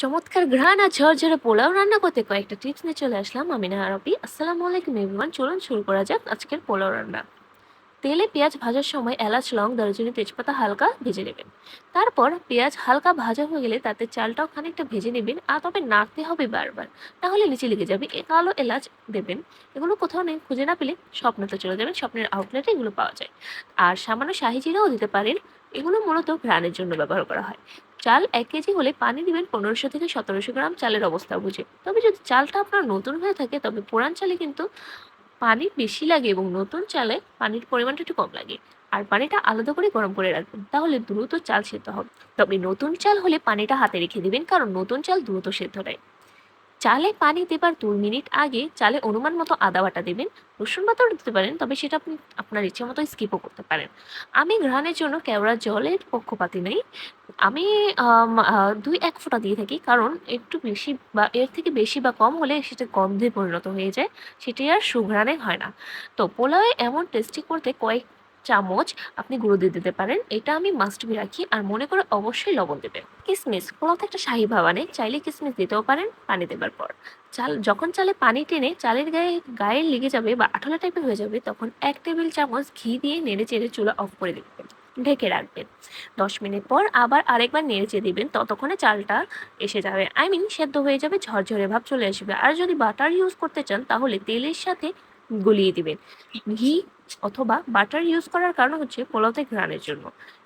চমৎকার ঘ্রাণ আর ঝরঝরে পোলাও রান্না করতে কয়েকটা টিপস নিয়ে চলে আসলাম আমি আরবি। আসসালামু আলাইকুম এভরিওয়ান, চলুন শুরু করা যাক আজকের পোলাও রান্না। তেলে পেঁয়াজ ভাজার সময় এলাচ, লং, দারুচিনি, তেজপাতা হালকা ভেজে নেবেন। তারপর পেঁয়াজ হালকা ভাজা হয়ে গেলে তাতে চালটাও খানিকটা ভেজে নেবেন, আর তবে নাড়তে হবে বারবার, নাহলে নিচে লেগে যাবে। কালো এলাচ দেবেন। এগুলো কোথাও নেই, খুঁজে না পেলে স্বপ্নতে চলে যাবেন, স্বপ্নের আউটলেটে এগুলো পাওয়া যায়। আর সামান্য শাহি জিরাও দিতে পারেন। এগুলো মূলত ঘ্রাণের জন্য ব্যবহার করা হয়। চাল 1 কেজি হলে পানি দিবেন 1500 থেকে 1700 গ্রাম চালের অবস্থা বুঝে। তবে যদি চালটা আপনার নতুন হয়ে থাকে, তবে পুরান চালে কিন্তু পানি বেশি লাগে এবং নতুন চালে পানির পরিমাণটা একটু কম লাগে। আর পানিটা আলাদা করে গরম করে রাখবেন, তাহলে দ্রুত চাল সেদ্ধ হবে। তবে নতুন চাল হলে পানিটা হাতে রেখে দিবেন, কারণ নতুন চাল দ্রুত সেদ্ধ হয়। চালে পানি দেবার 2 মিনিট আগে চালে অনুমান মতো আদা বাটা দেবেন। রসুন বাটাও দিতে পারেন, তবে সেটা আপনি আপনার ইচ্ছে মতো স্কিপও করতে পারেন। আমি ঘ্রাণের জন্য কেওড়া জলের পক্ষপাতী নই। আমি 2-1 ফোঁটা দিয়ে থাকি, কারণ একটু বেশি বা এর থেকে বেশি বা কম হলে সেটা গন্ধে পরিণত হয়ে যায়। সেটি আর সুঘ্রাণে হয় না। তো পোলাওয়ে এমন টেস্টি করতে কয়েক চামচ আপনি গুঁড়ো দিয়ে দিতে পারেন। এটা আমি মাস্ট বি রাখি, আর মনে করে অবশ্যই লবণ দেবেন। কিসমিস, পোলাওতে একটা শাহী ভাব আনে, চাইলে কিসমিস দিতেও পারেন পানি দেবার পর। যখন চালে পানি টেনে চালের গায়ে গায়ে লেগে যাবে বা আঠালো টাইপের হয়ে যাবে, তখন 1 টেবিল চামচ ঘি দিয়ে নেড়ে চেড়ে চুলা অফ করে দিবেন, ঢেকে রাখবেন। 10 মিনিট পর আবার আরেকবার নেড়েচে দিবেন, ততক্ষণে চালটা এসে যাবে, সেদ্ধ হয়ে যাবে, ঝরঝরে ভাব চলে আসবে। আর যদি বাটার ইউজ করতে চান, তাহলে তেলের সাথে গলিয়ে দিবেন। ঘি অথবা বাটার ইউজ করার কারণ হচ্ছে পোলাওতে ঘ্রাণের জন্য।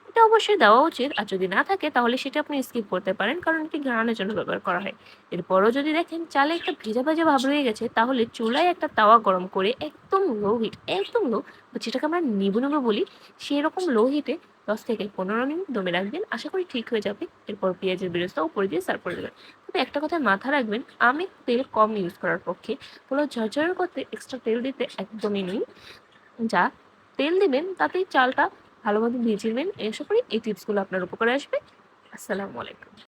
এটা অবশ্যই দেওয়া উচিত, আর যদি না থাকে তাহলে সেটা আপনি স্কিপ করতে পারেন, কারণ এটি ঘ্রাণের জন্য ব্যবহার করা হয়। এরপরও যদি দেখেন চালে একটা ভেজা ভাজা ভাব রয়ে গেছে, তাহলে চুলায় একটা তাওয়া গরম করে একদম লো হিট, একদম লো, যেটাকে আমরা নিবু নিবু বলি, সেরকম লো হিটে 10 থেকে 15 মিনিট দমে রাখবেন। আশা করি ঠিক হয়ে যাবে। এরপর পেঁয়াজের বেরেস্তা উপরে দিয়ে সার্ভ করে দেবেন। তবে একটা কথা মাথায় রাখবেন, আমি তেল কম ইউজ করার পক্ষে। পোলাও ঝরঝরে করতে এক্সট্রা তেল দিতে একদমই নই। যা তেল দিবেন তাতেই চালটা ভালোভাবে ভেজে নেবেন। আশা করি এই টিপসগুলো আপনার উপকারে আসবে। আসসালামু আলাইকুম।